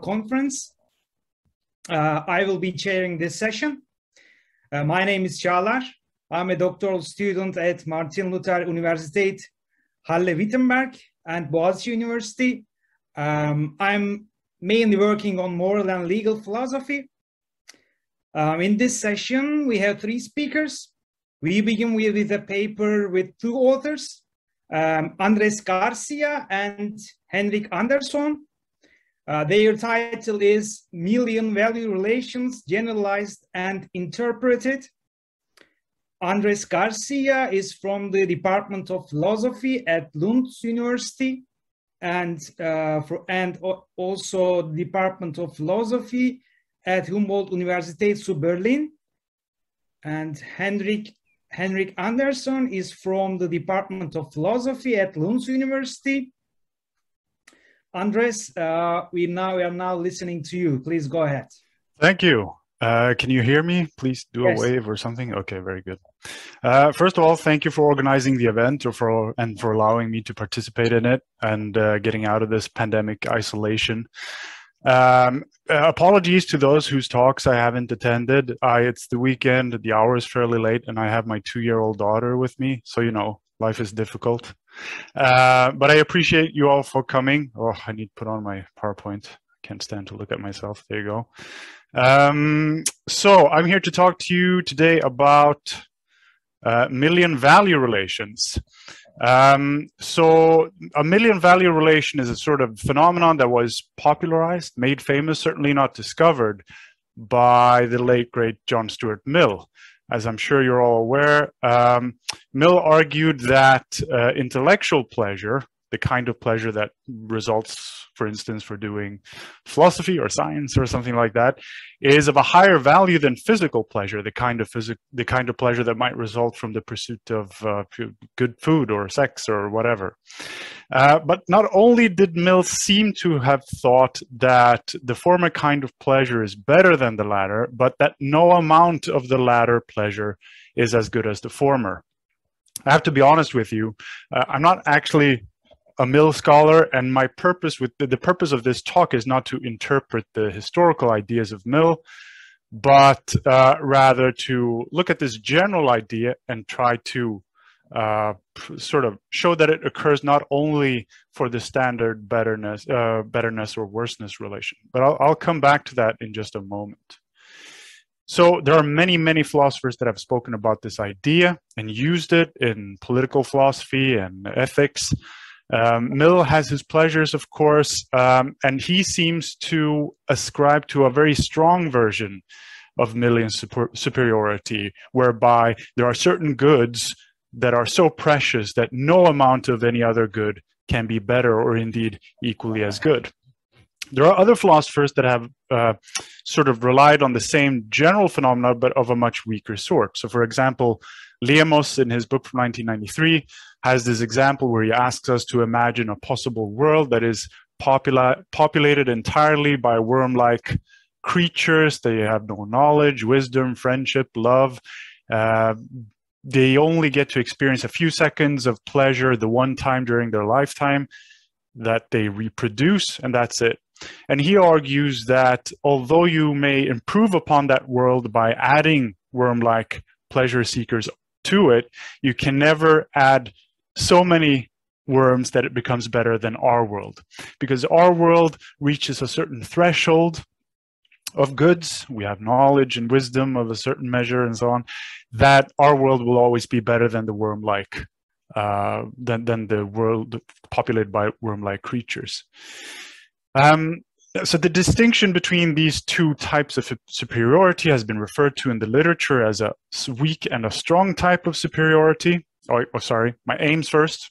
conference. I will be chairing this session. My name is Çağlar. I'm a doctoral student at Martin Luther Universiteit Halle-Wittenberg and Boğaziçi University. I'm mainly working on moral and legal philosophy. In this session, we have three speakers. We begin with a paper with two authors, Andrés Garcia and Henrik Andersson. Their title is Millian Value Relations, Generalized and Interpreted. Andrés Garcia is from the Department of Philosophy at Lund University and also Department of Philosophy at Humboldt Universität zu Berlin. And Henrik Andersson is from the Department of Philosophy at Lund University. Andrés, we are now listening to you. Please go ahead. Thank you. Can you hear me? Please do Yes. a wave or something. Okay, very good. First of all, thank you for organizing the event and for allowing me to participate in it and getting out of this pandemic isolation. Apologies to those whose talks I haven't attended. It's the weekend, the hour is fairly late, and I have my 2-year-old daughter with me, so you know, life is difficult. But I appreciate you all for coming. Oh, I need to put on my PowerPoint. I can't stand to look at myself. There you go. So I'm here to talk to you today about Millian value relations. So a Millian value relation is a sort of phenomenon that was popularized, made famous, certainly not discovered, by the late great John Stuart Mill. As I'm sure you're all aware, Mill argued that intellectual pleasure, the kind of pleasure that results, for instance, for doing philosophy or science or something like that, is of a higher value than physical pleasure, the kind of pleasure that might result from the pursuit of good food or sex or whatever. But not only did Mill seem to have thought that the former kind of pleasure is better than the latter, but that no amount of the latter pleasure is as good as the former. I have to be honest with you, I'm not actually a Mill scholar, and my purpose with the purpose of this talk is not to interpret the historical ideas of Mill, but rather to look at this general idea and try to sort of show that it occurs not only for the standard betterness or worseness relation, but I'll come back to that in just a moment. So there are many philosophers that have spoken about this idea and used it in political philosophy and ethics. Mill has his pleasures, of course, and he seems to ascribe to a very strong version of Millian superiority, whereby there are certain goods that are so precious that no amount of any other good can be better or indeed equally as good. There are other philosophers that have sort of relied on the same general phenomena, but of a much weaker sort. So, for example, Lemos, in his book from 1993, has this example where he asks us to imagine a possible world that is populated entirely by worm-like creatures. They have no knowledge, wisdom, friendship, love. They only get to experience a few seconds of pleasure the one time during their lifetime that they reproduce, and that's it. And he argues that although you may improve upon that world by adding worm-like pleasure seekers to it, you can never add so many worms that it becomes better than our world. Because our world reaches a certain threshold of goods, we have knowledge and wisdom of a certain measure and so on, that our world will always be better than the worm-like, than the world populated by worm-like creatures. So the distinction between these two types of superiority has been referred to in the literature as a weak and a strong type of superiority. Oh, sorry, my aims first.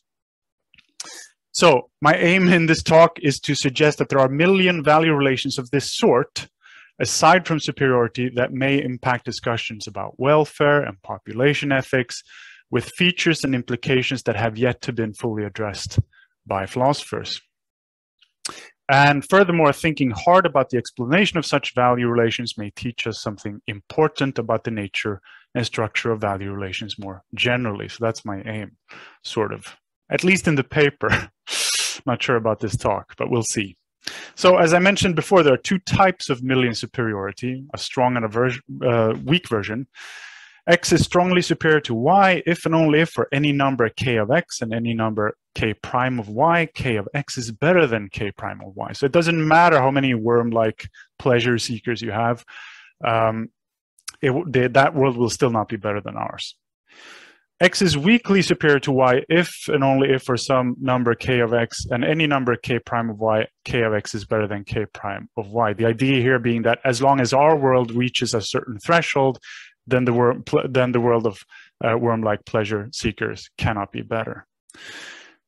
So my aim in this talk is to suggest that there are Millian value relations of this sort, aside from superiority, that may impact discussions about welfare and population ethics, with features and implications that have yet to been fully addressed by philosophers. And furthermore, thinking hard about the explanation of such value relations may teach us something important about the nature and structure of value relations more generally. So that's my aim, sort of, at least in the paper. Not sure about this talk, but we'll see. So as I mentioned before, there are two types of Millian superiority, a strong and a weak version. X is strongly superior to Y if and only if for any number k of x and any number k prime of y, k of x is better than k prime of y. So it doesn't matter how many worm-like pleasure seekers you have, that world will still not be better than ours. X is weakly superior to y if and only if for some number k of x and any number k prime of y, k of x is better than k prime of y. The idea here being that as long as our world reaches a certain threshold, then the world of worm-like pleasure seekers cannot be better.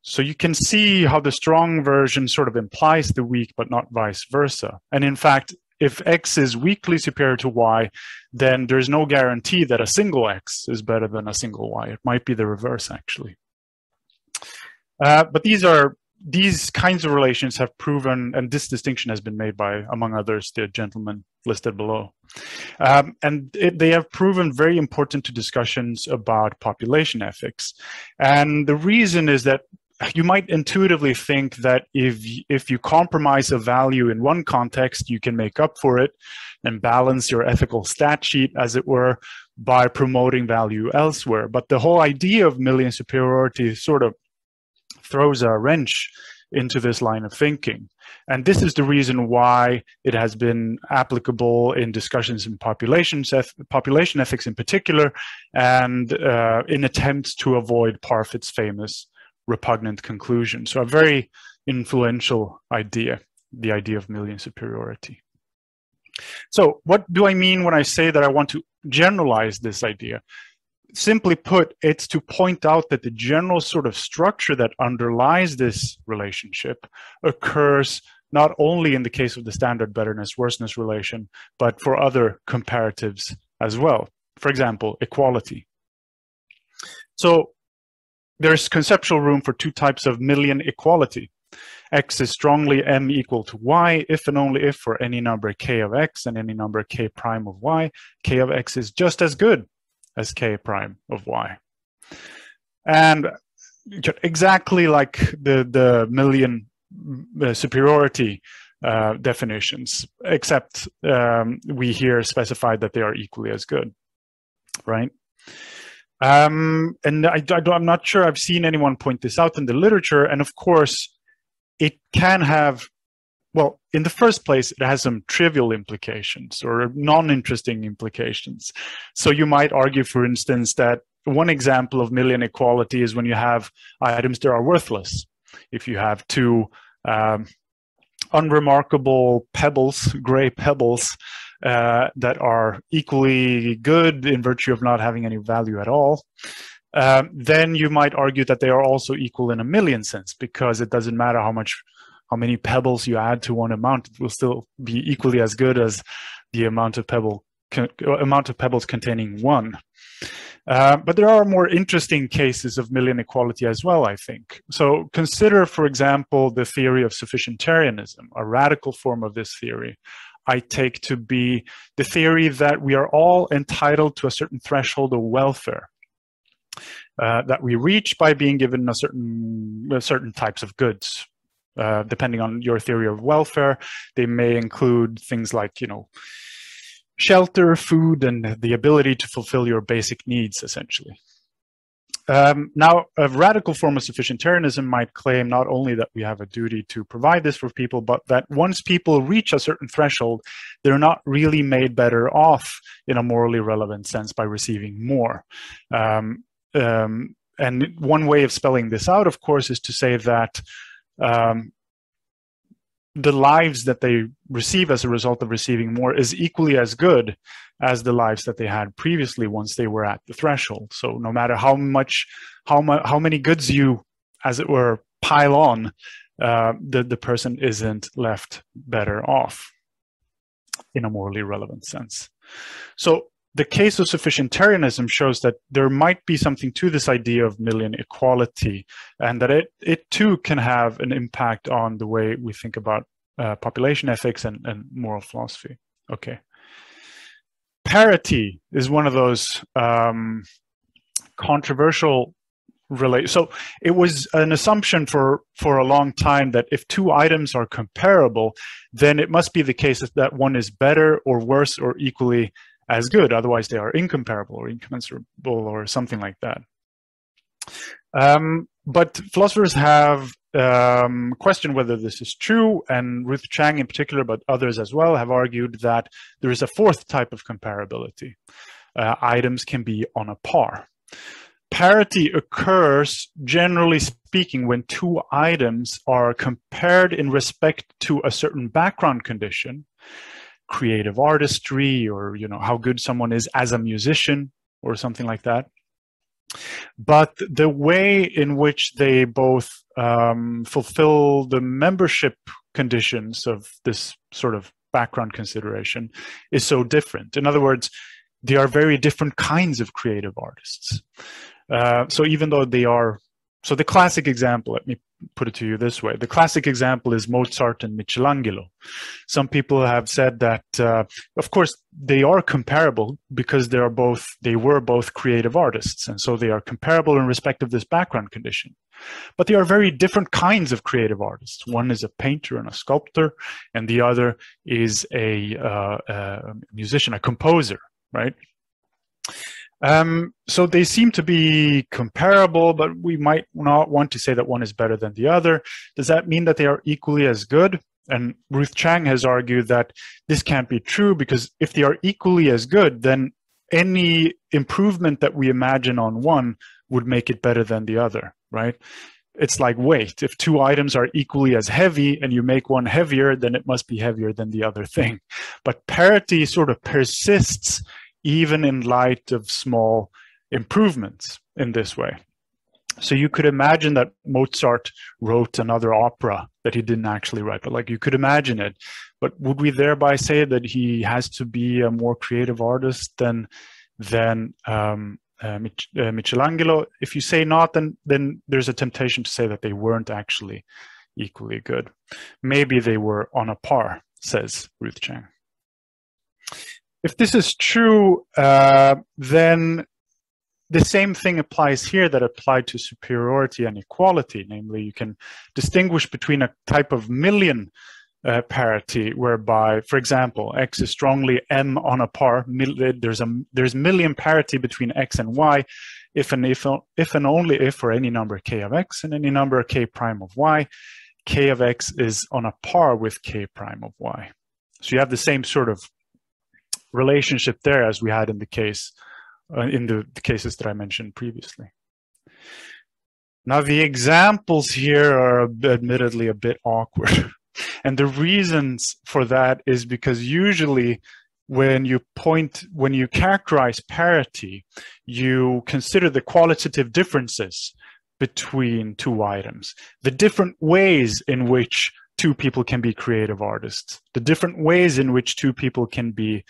So you can see how the strong version sort of implies the weak, but not vice versa. And in fact, if x is weakly superior to y, then there's no guarantee that a single x is better than a single y. It might be the reverse, actually. But these kinds of relations have proven, and this distinction has been made by, among others, the gentlemen listed below. They have proven very important to discussions about population ethics. And the reason is that you might intuitively think that if you compromise a value in one context, you can make up for it and balance your ethical stat sheet, as it were, by promoting value elsewhere. But the whole idea of Millian superiority sort of throws a wrench into this line of thinking. And this is the reason why it has been applicable in discussions in population ethics in particular, and in attempts to avoid Parfit's famous repugnant conclusion. So a very influential idea, the idea of Millian superiority. So what do I mean when I say that I want to generalize this idea? Simply put, it's to point out that the general sort of structure that underlies this relationship occurs not only in the case of the standard betterness-worseness relation, but for other comparatives as well. For example, equality. So there's conceptual room for two types of Millian equality. X is strongly m equal to y if and only if for any number k of x and any number k prime of y, k of x is just as good as k prime of y. And exactly like the Millian superiority definitions, except we here specified that they are equally as good, right? And I'm not sure I've seen anyone point this out in the literature. And of course, it can have, well, in the first place, it has some trivial implications or non-interesting implications. So you might argue, for instance, that one example of Millian equality is when you have items that are worthless. If you have two unremarkable pebbles, gray pebbles, that are equally good in virtue of not having any value at all, then you might argue that they are also equal in a Millian sense, because it doesn't matter how many pebbles you add to one amount, it will still be equally as good as the amount of pebbles containing one. But there are more interesting cases of Millian equality as well, I think. So consider, for example, the theory of sufficientarianism, a radical form of this theory. I take to be the theory that we are all entitled to a certain threshold of welfare that we reach by being given certain types of goods. Depending on your theory of welfare, they may include things like, shelter, food, and the ability to fulfill your basic needs, essentially. Now, a radical form of sufficientarianism might claim not only that we have a duty to provide this for people, but that once people reach a certain threshold, they're not really made better off in a morally relevant sense by receiving more. And one way of spelling this out, of course, is to say that the lives that they receive as a result of receiving more is equally as good as the lives that they had previously once they were at the threshold. So no matter how many goods you, as it were, pile on, the person isn't left better off in a morally relevant sense. So the case of sufficientarianism shows that there might be something to this idea of Millian equality, and that it too can have an impact on the way we think about population ethics and moral philosophy. Okay. Parity is one of those controversial relate. So it was an assumption for a long time that if two items are comparable, then it must be the case that one is better or worse or equally as good. Otherwise, they are incomparable or incommensurable or something like that. But philosophers have questioned whether this is true, and Ruth Chang in particular, but others as well, have argued that there is a fourth type of comparability. Items can be on a par. Parity occurs, generally speaking, when two items are compared in respect to a certain background condition, creative artistry, or how good someone is as a musician, or something like that. But the way in which they both fulfill the membership conditions of this sort of background consideration is so different. In other words, they are very different kinds of creative artists. So even though they are, so the classic example, let me put it to you this way. The classic example is Mozart and Michelangelo. Some people have said that, of course, they are comparable because they were both creative artists. And so they are comparable in respect of this background condition. But they are very different kinds of creative artists. One is a painter and a sculptor, and the other is a musician, a composer, right? So they seem to be comparable, but we might not want to say that one is better than the other. Does that mean that they are equally as good? And Ruth Chang has argued that this can't be true, because if they are equally as good, then any improvement that we imagine on one would make it better than the other, right? It's like weight. If two items are equally as heavy and you make one heavier, then it must be heavier than the other thing. But parity sort of persists even in light of small improvements in this way. So you could imagine that Mozart wrote another opera that he didn't actually write, but like you could imagine it. But would we thereby say that he has to be a more creative artist than Michelangelo? If you say not, then there's a temptation to say that they weren't actually equally good. Maybe they were on a par, says Ruth Chang. If this is true, then the same thing applies here that applied to superiority and equality. Namely, you can distinguish between a type of Millian parity, whereby, for example, X is strongly M on a par. There's Millian parity between X and Y, if and only if for any number K of X and any number K prime of Y, K of X is on a par with K prime of Y. So you have the same sort of relationship there as we had in the case in the cases that I mentioned previously. Now the examples here are admittedly a bit awkward, and the reasons for that is because usually when you characterize parity, you consider the qualitative differences between two items, the different ways in which two people can be creative artists, the different ways in which two people can be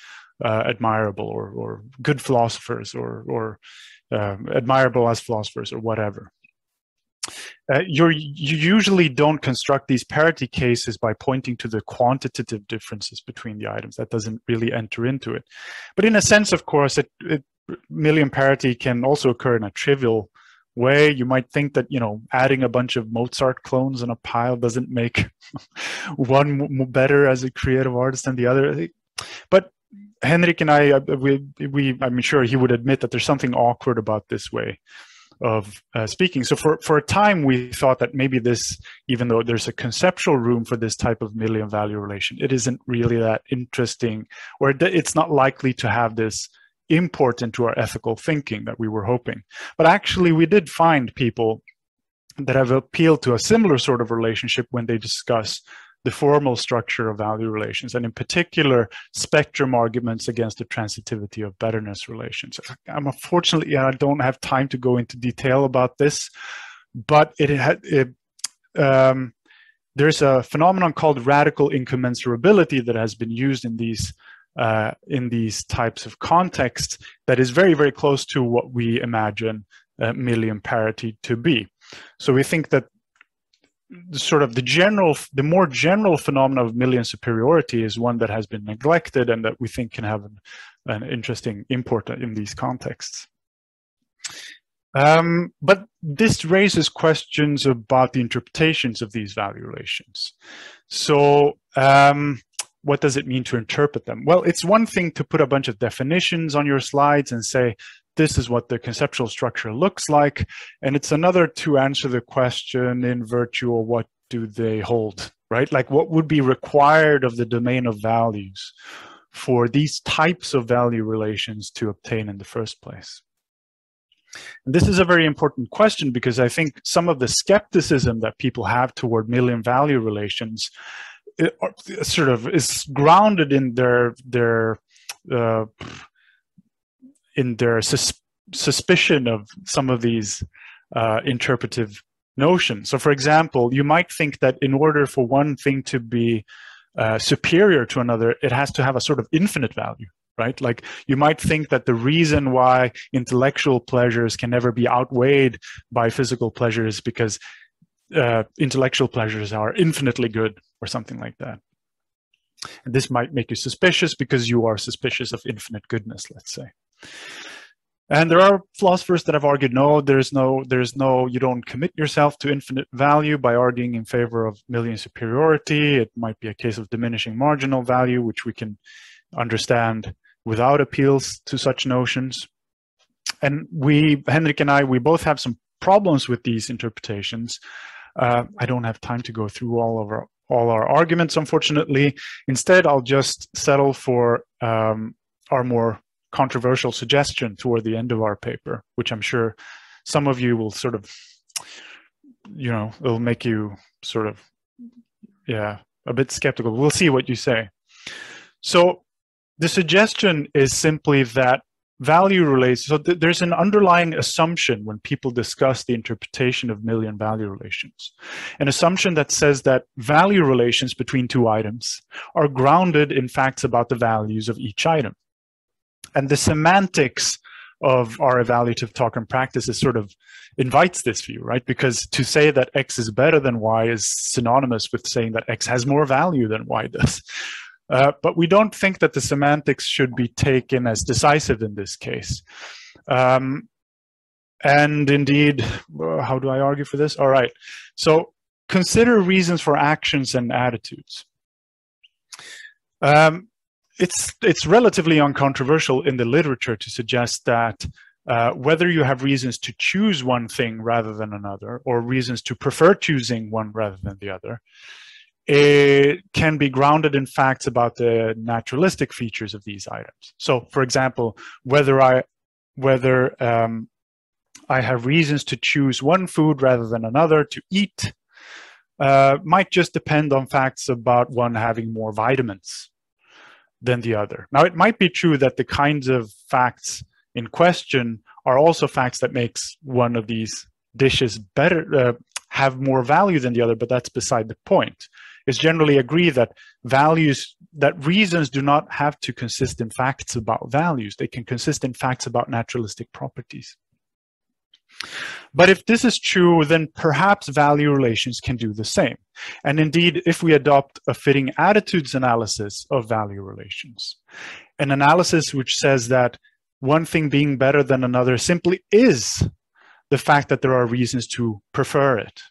admirable or good philosophers or admirable as philosophers or whatever. You usually don't construct these parity cases by pointing to the quantitative differences between the items. That doesn't really enter into it. But in a sense, of course, Millian parity can also occur in a trivial way. You might think that, adding a bunch of Mozart clones in a pile doesn't make one better as a creative artist than the other. But Henrik and I'm sure he would admit that there's something awkward about this way of speaking. So for a time, we thought that maybe this, even though there's a conceptual room for this type of Millian value relation, it isn't really that interesting, or it's not likely to have this import into our ethical thinking that we were hoping. But actually, we did find people that have appealed to a similar sort of relationship when they discuss the formal structure of value relations, and in particular, spectrum arguments against the transitivity of betterness relations. Unfortunately, I don't have time to go into detail about this, but there's a phenomenon called radical incommensurability that has been used in these types of contexts that is very, very close to what we imagine Millian parity to be. So we think that the more general phenomenon of Millian superiority is one that has been neglected and that we think can have an interesting import in these contexts. But this raises questions about the interpretations of these value relations. So what does it mean to interpret them? Well, it's one thing to put a bunch of definitions on your slides and say, this is what the conceptual structure looks like. And it's another to answer the question in virtue of what do they hold, right? Like what would be required of the domain of values for these types of value relations to obtain in the first place? And this is a very important question because I think some of the skepticism that people have toward Millian value relations sort of is grounded in their suspicion of some of these interpretive notions. So for example, you might think that in order for one thing to be superior to another, it has to have a sort of infinite value, right? Like you might think that the reason why intellectual pleasures can never be outweighed by physical pleasures because intellectual pleasures are infinitely good or something like that. And this might make you suspicious because you are suspicious of infinite goodness, let's say. And there are philosophers that have argued, no, you don't commit yourself to infinite value by arguing in favor of Millian superiority. It might be a case of diminishing marginal value, which we can understand without appeals to such notions. And Henrik and I, we both have some problems with these interpretations. I don't have time to go through all our arguments, unfortunately. Instead, I'll just settle for our more controversial suggestion toward the end of our paper, which I'm sure some of you will sort of, it'll make you sort of, a bit skeptical. We'll see what you say. So the suggestion is simply that value relates, so there's an underlying assumption when people discuss the interpretation of Millian value relations. An assumption that says that value relations between two items are grounded in facts about the values of each item. And the semantics of our evaluative talk and practice is sort of invites this view, right? Because to say that X is better than Y is synonymous with saying that X has more value than Y does. But we don't think that the semantics should be taken as decisive in this case. And indeed, how do I argue for this? All right. So consider reasons for actions and attitudes. It's relatively uncontroversial in the literature to suggest that whether you have reasons to choose one thing rather than another, or reasons to prefer choosing one rather than the other, it can be grounded in facts about the naturalistic features of these items. So, for example, whether I have reasons to choose one food rather than another to eat might just depend on facts about one having more vitamins than the other. Now, it might be true that the kinds of facts in question are also facts that makes one of these dishes better, have more value than the other, but that's beside the point. It's generally agreed that reasons do not have to consist in facts about values. They can consist in facts about naturalistic properties. But if this is true, then perhaps value relations can do the same. And indeed, if we adopt a fitting attitudes analysis of value relations, an analysis which says that one thing being better than another simply is the fact that there are reasons to prefer it,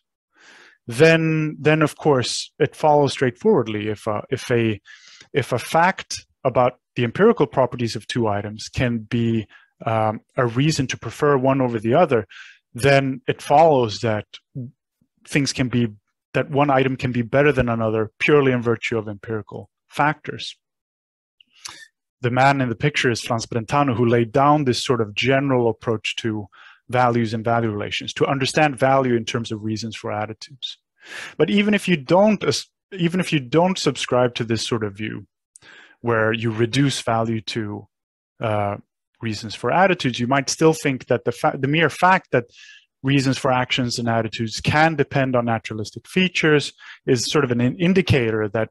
then of course it follows straightforwardly. If a fact about the empirical properties of two items can be a reason to prefer one over the other, then it follows that that one item can be better than another purely in virtue of empirical factors. The man in the picture is Franz Brentano, who laid down this sort of general approach to values and value relations, to understand value in terms of reasons for attitudes. But even if you don't subscribe to this sort of view, where you reduce value to reasons for attitudes, you might still think that the mere fact that reasons for actions and attitudes can depend on naturalistic features is sort of an indicator that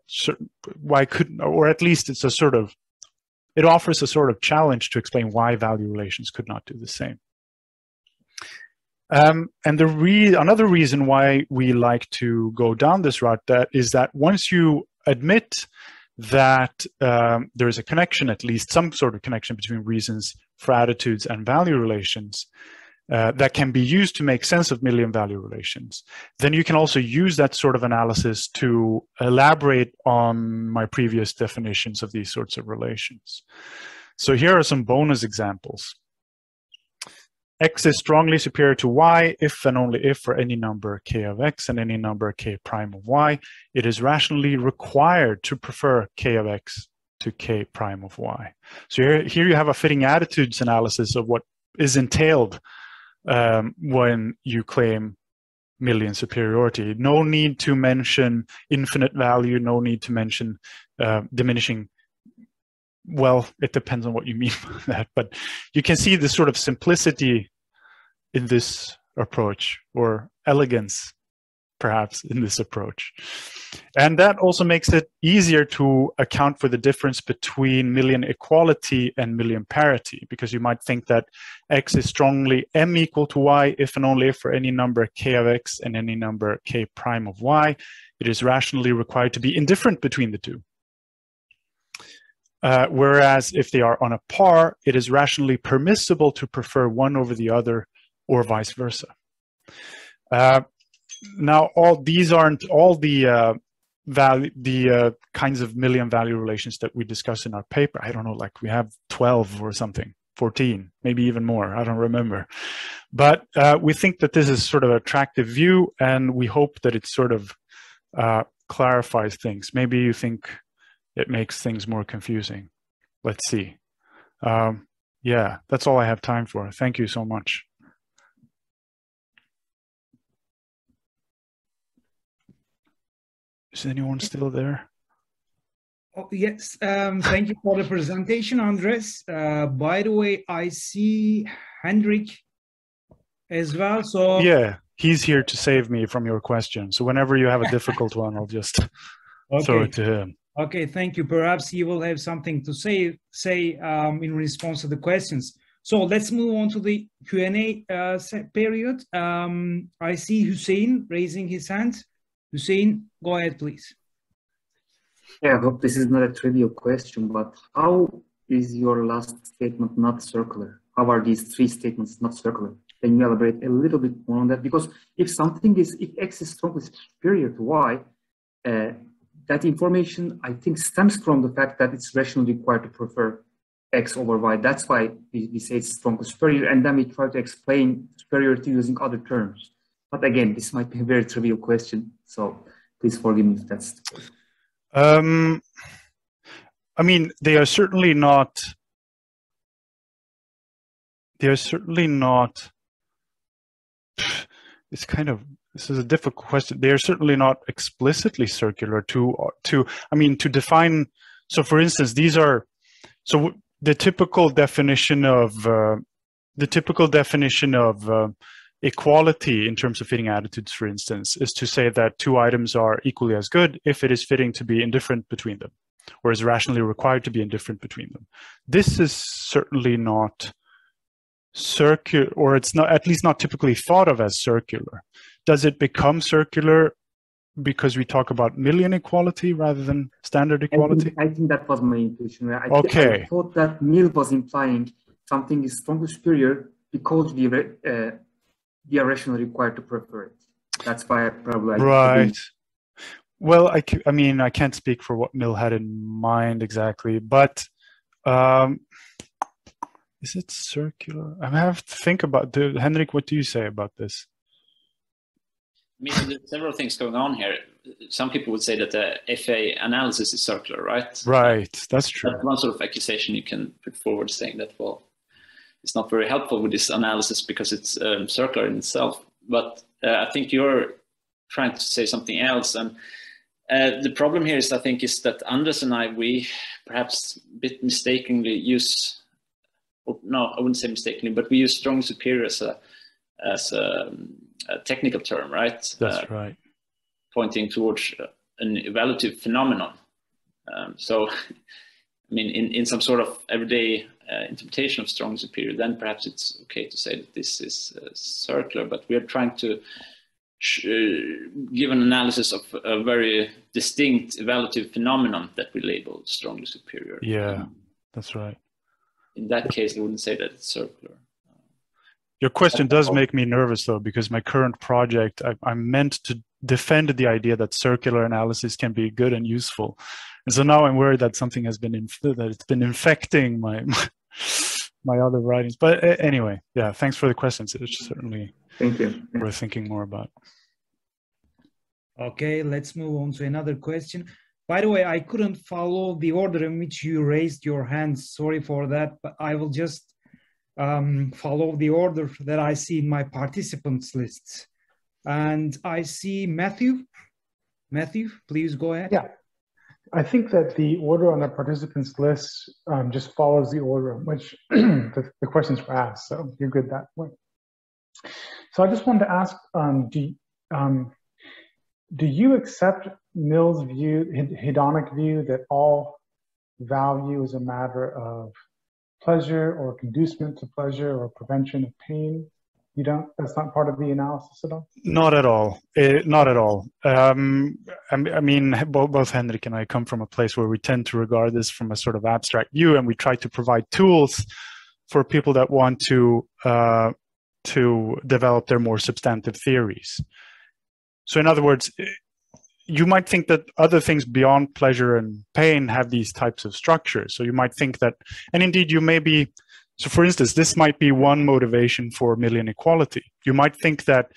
or at least it offers a sort of challenge to explain why value relations could not do the same. And another reason why we like to go down this route is that once you admit that there is a connection, at least some sort of connection between reasons for attitudes and value relations, that can be used to make sense of Millian value relations. Then you can also use that sort of analysis to elaborate on my previous definitions of these sorts of relations. So here are some bonus examples. X is strongly superior to Y if and only if for any number k of X and any number k prime of Y, it is rationally required to prefer k of X to k prime of Y. So here you have a fitting attitudes analysis of what is entailed when you claim Millian superiority. No need to mention infinite value, no need to mention diminishing. Well, it depends on what you mean by that, but you can see the sort of simplicity in this approach, or elegance perhaps in this approach. And that also makes it easier to account for the difference between Millian equality and Millian parity, because you might think that X is strongly M equal to Y if and only if for any number k of X and any number k prime of Y, it is rationally required to be indifferent between the two. Whereas if they are on a par, it is rationally permissible to prefer one over the other, or vice versa. Now, all these aren't all the kinds of Millian value relations that we discuss in our paper. I don't know, like we have 12 or something, 14, maybe even more. I don't remember. But we think that this is sort of an attractive view, and we hope that it sort of clarifies things. Maybe you think it makes things more confusing. Let's see. Yeah, that's all I have time for. Thank you so much. Is anyone still there? Oh, yes, thank you for the presentation, Andres. By the way, I see Henrik as well. So yeah, he's here to save me from your question. So whenever you have a difficult one, I'll just throw it to him. Okay, thank you. Perhaps he will have something to say in response to the questions. So let's move on to the Q&A period. I see Hussein raising his hand. Hussein, go ahead, please. Yeah, I hope this is not a trivial question, but how is your last statement not circular? How are these three statements not circular? Can you elaborate a little bit more on that? Because if X is strongly superior to Y, that information, I think, stems from the fact that it's rationally required to prefer X over Y. That's why we say it's strongly superior, and then we try to explain superiority using other terms. But again, this might be a very trivial question, so please forgive me if that's the case. I mean, they are certainly not. They are certainly not. It's kind of. This is a difficult question. They are certainly not explicitly circular to define. So, for instance, these are. So the typical definition of equality in terms of fitting attitudes, for instance, is to say that two items are equally as good if it is fitting to be indifferent between them, or is rationally required to be indifferent between them. This is certainly not circular, or it's not, at least not typically thought of as circular. Does it become circular because we talk about Millian equality rather than standard equality? I think that was my intuition. I thought that Mill was implying something is strongly superior because we are rationally required to prefer it. That's why right. Well, I mean, I can't speak for what Mill had in mind exactly, but is it circular? I have to think about it. Henrik, what do you say about this? I mean, there's several things going on here. Some people would say that the FA analysis is circular, right? Right, that's true. That's one sort of accusation you can put forward, saying that, well, it's not very helpful with this analysis because it's circular in itself. But I think you're trying to say something else. And the problem here is, I think, is that Andres and I, we perhaps a bit mistakenly use, or no, I wouldn't say mistakenly, but we use strongly superior as a technical term, right? That's right. Pointing towards an evaluative phenomenon. So, I mean, in some sort of everyday interpretation of strong superior, then perhaps it's okay to say that this is circular, but we are trying to give an analysis of a very distinct evaluative phenomenon that we label strongly superior. Yeah, that's right. In that case, I wouldn't say that it's circular. Your question does make me nervous, though, because my current project, I'm meant to defend the idea that circular analysis can be good and useful, and so now I'm worried that something has been that it's been infecting my other writings. But anyway, yeah, thanks for the questions. It's certainly Thank you. worth thinking more about. Okay, let's move on to another question. By the way, I couldn't follow the order in which you raised your hands. Sorry for that, but I will just follow the order that I see in my participants lists. And I see Matthew. Matthew, please go ahead. Yeah, I think that the order on the participants list just follows the order in which the questions were asked. So you're good that way. So I just wanted to ask, do you accept Mill's view, hedonic view, that all value is a matter of pleasure or conducement to pleasure or prevention of pain? You don't, that's not part of the analysis at all? Not at all. Not at all. I mean, both Henrik and I come from a place where we tend to regard this from a sort of abstract view, and we try to provide tools for people that want to develop their more substantive theories. So in other words, you might think that other things beyond pleasure and pain have these types of structures. So you might think that, and indeed you may be, so for instance, this might be one motivation for Millian equality. You might think that,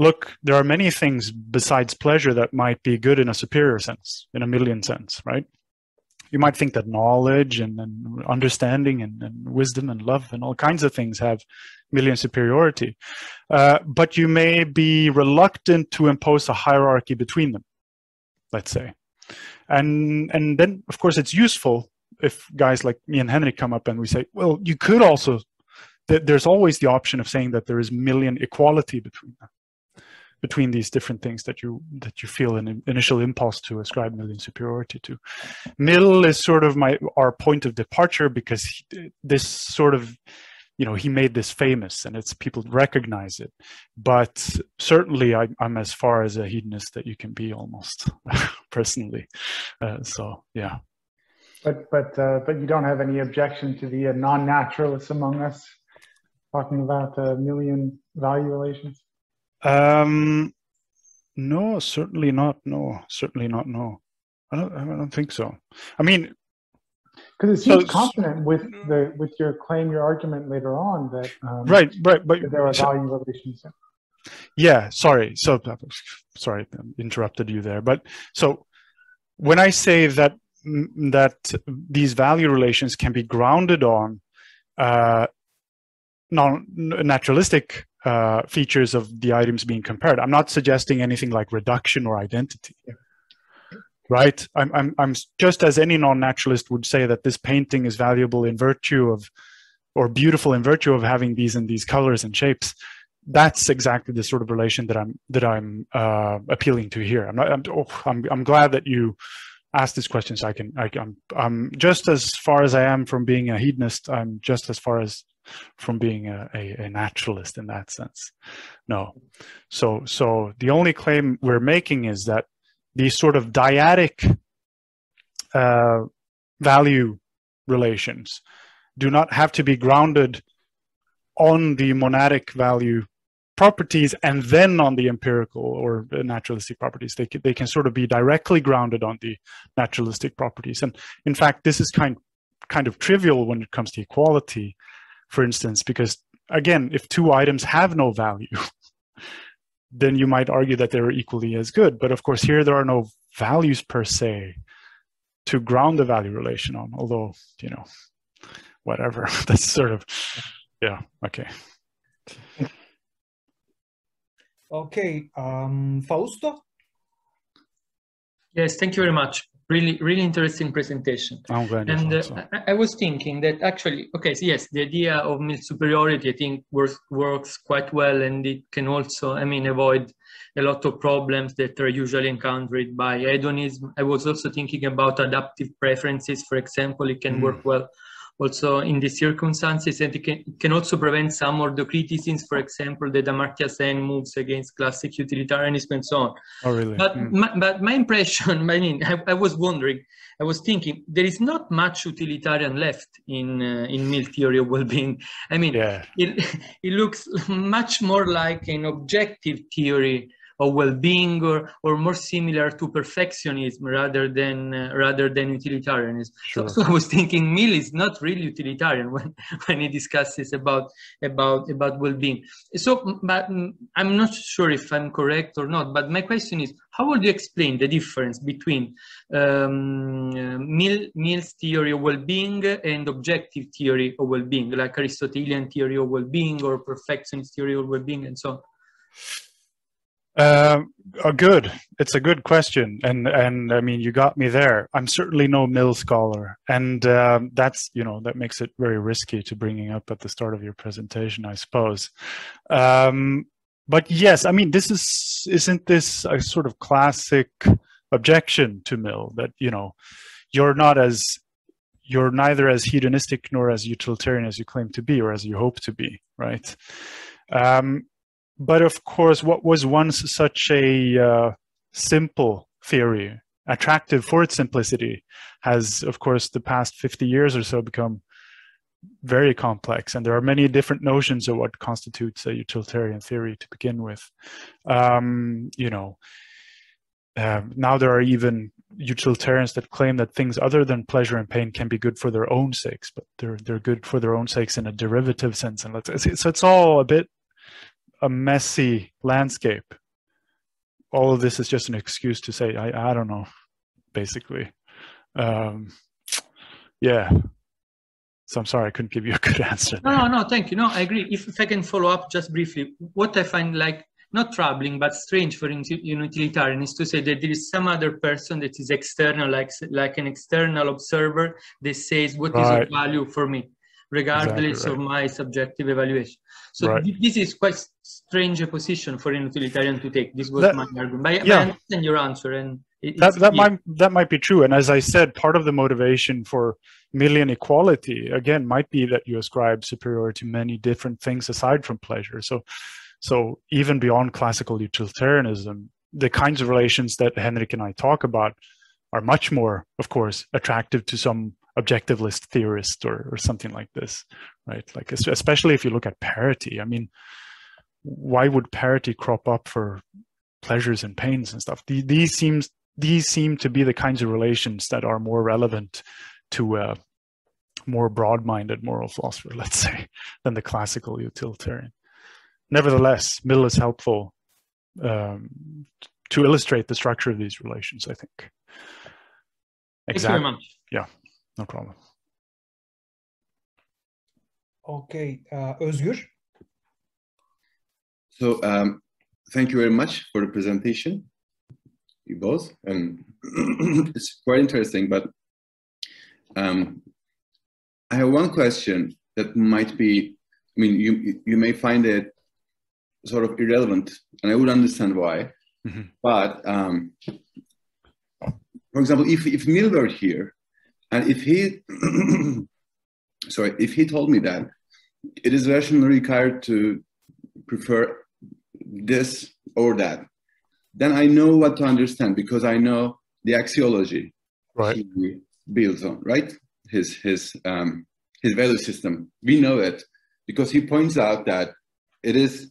look, there are many things besides pleasure that might be good in a superior sense, in a Millian sense, right? You might think that knowledge and understanding and wisdom and love and all kinds of things have Millian superiority. But you may be reluctant to impose a hierarchy between them, let's say. And then, of course, it's useful if guys like me and Henrik come up and we say, well, you could also, there's always the option of saying that there is Millian equality between them, between these different things that you feel an initial impulse to ascribe Millian superiority to. Mill is sort of our point of departure, because this sort of, you know, he made this famous and it's people recognize it. But certainly I'm as far as a hedonist that you can be, almost, personally. So yeah. But you don't have any objection to the non-naturalists among us talking about Millian value relations? No, certainly not. No, certainly not. No, I don't think so. I mean, because it seems consonant with your claim, your argument later on that right, but that there are value relations. Yeah, sorry. So sorry, I interrupted you there. But so when I say that these value relations can be grounded on non-naturalistic features of the items being compared, I'm not suggesting anything like reduction or identity. Yeah. Right? I'm just as any non-naturalist would say that this painting is valuable in virtue of, or beautiful in virtue of having these and these colors and shapes. That's exactly the sort of relation that I'm appealing to here. I'm glad that you asked this question, so I'm just as far as I am from being a hedonist. I'm just as far as from being a naturalist in that sense. No. So the only claim we're making is that these sort of dyadic value relations do not have to be grounded on the monadic value properties and then on the empirical or naturalistic properties. They can sort of be directly grounded on the naturalistic properties. And in fact, this is kind of trivial when it comes to equality, for instance, because again, if two items have no value, then you might argue that they're equally as good. But of course, here there are no values per se to ground the value relation on, although, you know, whatever. That's sort of, yeah, okay. Okay, Fausto? Yes, thank you very much. Really interesting presentation. I'm glad. And I was thinking that actually, okay, so yes, the idea of Mill superiority, I think, works quite well, and it can also, I mean, avoid a lot of problems that are usually encountered by hedonism. I was also thinking about adaptive preferences, for example. It can work well also in the circumstances, and it can also prevent some of the criticisms, for example, that Amartya Sen moves against classic utilitarianism and so on. Oh, really? But my impression, I mean, I was wondering, I was thinking, there is not much utilitarian left in Mill theory of well-being. I mean, it looks much more like an objective theory of well-being, or more similar to perfectionism rather than utilitarianism. Sure. So I was thinking Mill is not really utilitarian when he discusses about well-being. So, but I'm not sure if I'm correct or not. But my question is, how would you explain the difference between Mill's theory of well-being and objective theory of well-being, like Aristotelian theory of well-being or perfectionist theory of well-being, and so on? Good. It's a good question, and I mean, you got me there. I'm certainly no Mill scholar, and that's, you know, that makes it very risky to bringing up at the start of your presentation, I suppose. But yes, I mean, isn't this a sort of classic objection to Mill, that, you know, you're neither as hedonistic nor as utilitarian as you claim to be, or as you hope to be, right? But of course, what was once such a simple theory, attractive for its simplicity, has, of course, the past 50 years or so become very complex. And there are many different notions of what constitutes a utilitarian theory to begin with. You know, now there are even utilitarians that claim that things other than pleasure and pain can be good for their own sakes, but they're good for their own sakes in a derivative sense. And so it's all a bit a messy landscape. All of this is just an excuse to say, I don't know, basically. Yeah. So I'm sorry, I couldn't give you a good answer. No, thank you. No, I agree. If I can follow up just briefly, what I find like not troubling, but strange for utilitarian is to say that there is some other person that is external, like an external observer that says what is of value for me, regardless of my subjective evaluation. So this is quite strange a position for a utilitarian to take. This was my argument. But I understand your answer, and that might be true. And as I said, part of the motivation for Millian equality, again, might be that you ascribe superiority to many different things aside from pleasure. So even beyond classical utilitarianism, the kinds of relations that Henrik and I talk about are much more, of course, attractive to some objectivist theorist or something like this, right? Like, especially if you look at parity. I mean, why would parity crop up for pleasures and pains and stuff? These seem to be the kinds of relations that are more relevant to a more broad-minded moral philosopher, let's say, than the classical utilitarian. Nevertheless, Mill is helpful to illustrate the structure of these relations, I think. Exactly. Thank you very much. Yeah, no problem. Okay, Özgür. So thank you very much for the presentation, you both, and it's quite interesting, but I have one question that might be, I mean, you may find it sort of irrelevant, and I would understand why, but for example, if Mill were here, and if he, if he told me that it is rationally required to prefer this or that, then I know what to understand, because I know the axiology he builds on, right? His value system. We know it because he points out that it is,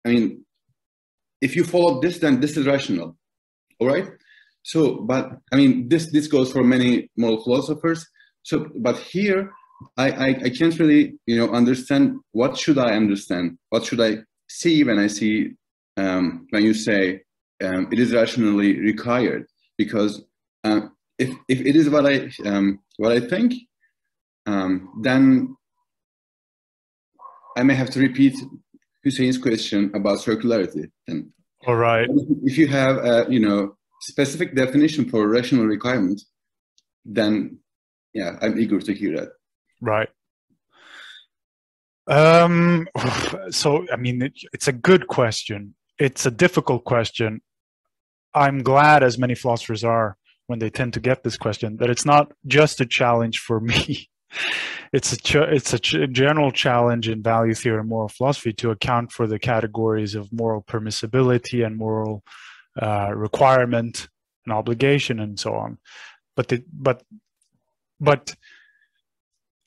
I mean, if you follow this, then this is rational, all right? So, but I mean, this goes for many moral philosophers. So, but here, I can't really, understand what should I understand? What should I see when I see, when you say it is rationally required? Because if it is what I think, then I may have to repeat Hussein's question about circularity. And all right, if you have specific definition for rational requirement, then yeah, I'm eager to hear that. Right. So, I mean, it's a good question. It's a difficult question. I'm glad, as many philosophers are, when they tend to get this question, that it's not just a challenge for me, it's a general challenge in value theory and moral philosophy to account for the categories of moral permissibility and moral requirement and obligation and so on. But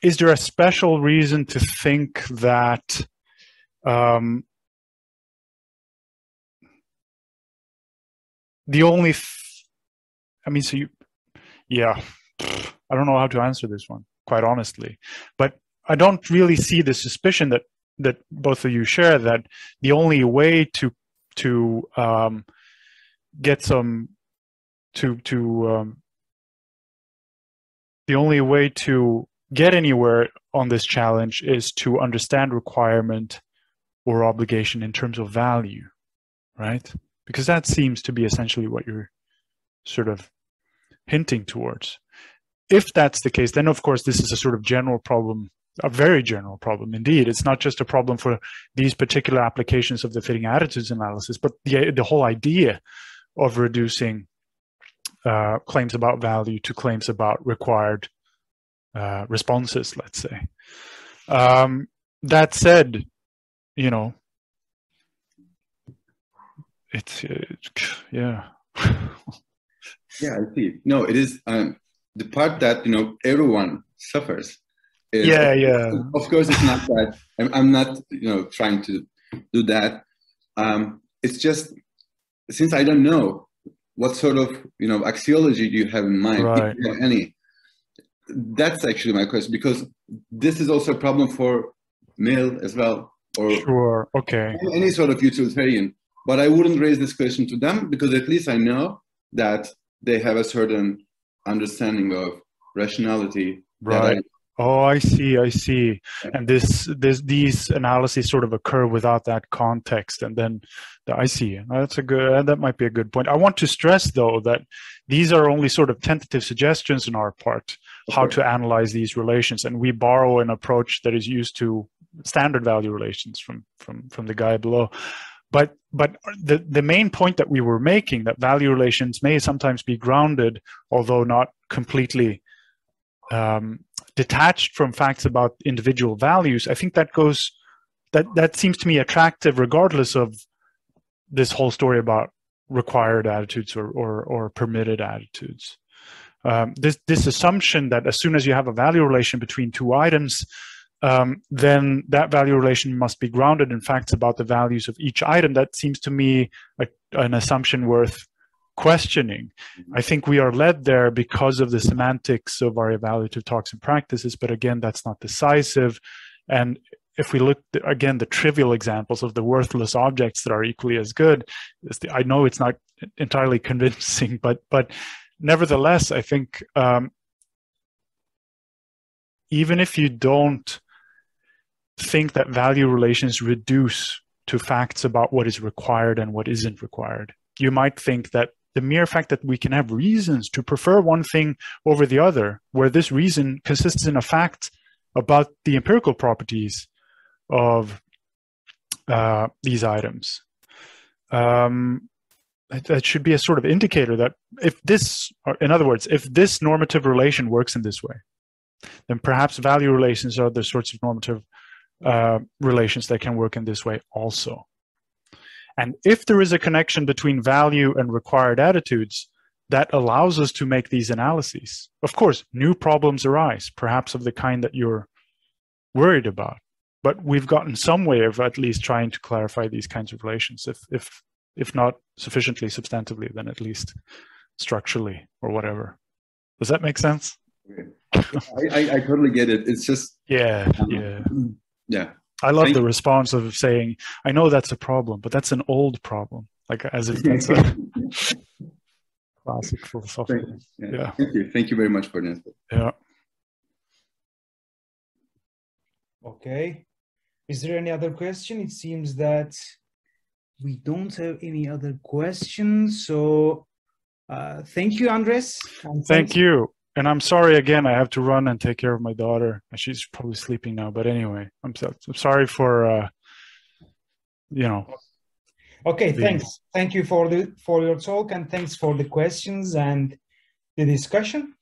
is there a special reason to think that the only yeah, I don't know how to answer this one, quite honestly, but I don't really see the suspicion that both of you share, that the only way to get some the only way to get anywhere on this challenge is to understand requirement or obligation in terms of value, right? Because that seems to be essentially what you're sort of hinting towards. If that's the case, then of course this is a sort of general problem, a very general problem indeed. It's not just a problem for these particular applications of the fitting attitudes analysis, but the whole idea of reducing claims about value to claims about required responses, let's say. That said, you know, it's yeah. Yeah, I see. No, it is the part that, you know, everyone suffers. Is, Of course, it's not that. I'm not, you know, trying to do that. It's just, since I don't know what sort of, you know, axiology do you have in mind, right. if you have any. That's actually my question, because this is also a problem for Mill as well, or sure, okay, any sort of utilitarian. But I wouldn't raise this question to them, because at least I know that they have a certain understanding of rationality. Right. Oh, I see. And these analyses sort of occur without that context, and then I see. That might be a good point. I want to stress, though, that these are only sort of tentative suggestions on our part how to analyze these relations, and we borrow an approach that is used to standard value relations from the guy below. But the main point that we were making, that value relations may sometimes be grounded, although not completely detached from facts about individual values, I think that seems to me attractive regardless of this whole story about required attitudes or permitted attitudes. This assumption that as soon as you have a value relation between two items, then that value relation must be grounded in facts about the values of each item, that seems to me an assumption worth questioning. I think we are led there because of the semantics of our evaluative talks and practices, but again, that's not decisive. And if we look at, again, the trivial examples of the worthless objects that are equally as good, I know it's not entirely convincing, but nevertheless, I think even if you don't think that value relations reduce to facts about what is required and what isn't required, you might think that the mere fact that we can have reasons to prefer one thing over the other, where this reason consists in a fact about the empirical properties of these items, that should be a sort of indicator that if this, or in other words, if this normative relation works in this way, then perhaps value relations are the sorts of normative relations that can work in this way also. And if there is a connection between value and required attitudes, that allows us to make these analyses. Of course, new problems arise, perhaps of the kind that you're worried about. But we've gotten some way of at least trying to clarify these kinds of relations, if not sufficiently substantively, then at least structurally or whatever. Does that make sense? I totally get it. It's just yeah. I love the response of saying, I know that's a problem, but that's an old problem. Like as if that's a classic philosophy. Yeah. Thank you very much for that. Yeah. Okay. Is there any other question? It seems that we don't have any other questions. So thank you, Andrés. Thank you. And I'm sorry again, I have to run and take care of my daughter. She's probably sleeping now, but anyway, I'm sorry for, you know. Okay, thanks. Thank you for your talk, and thanks for the questions and the discussion.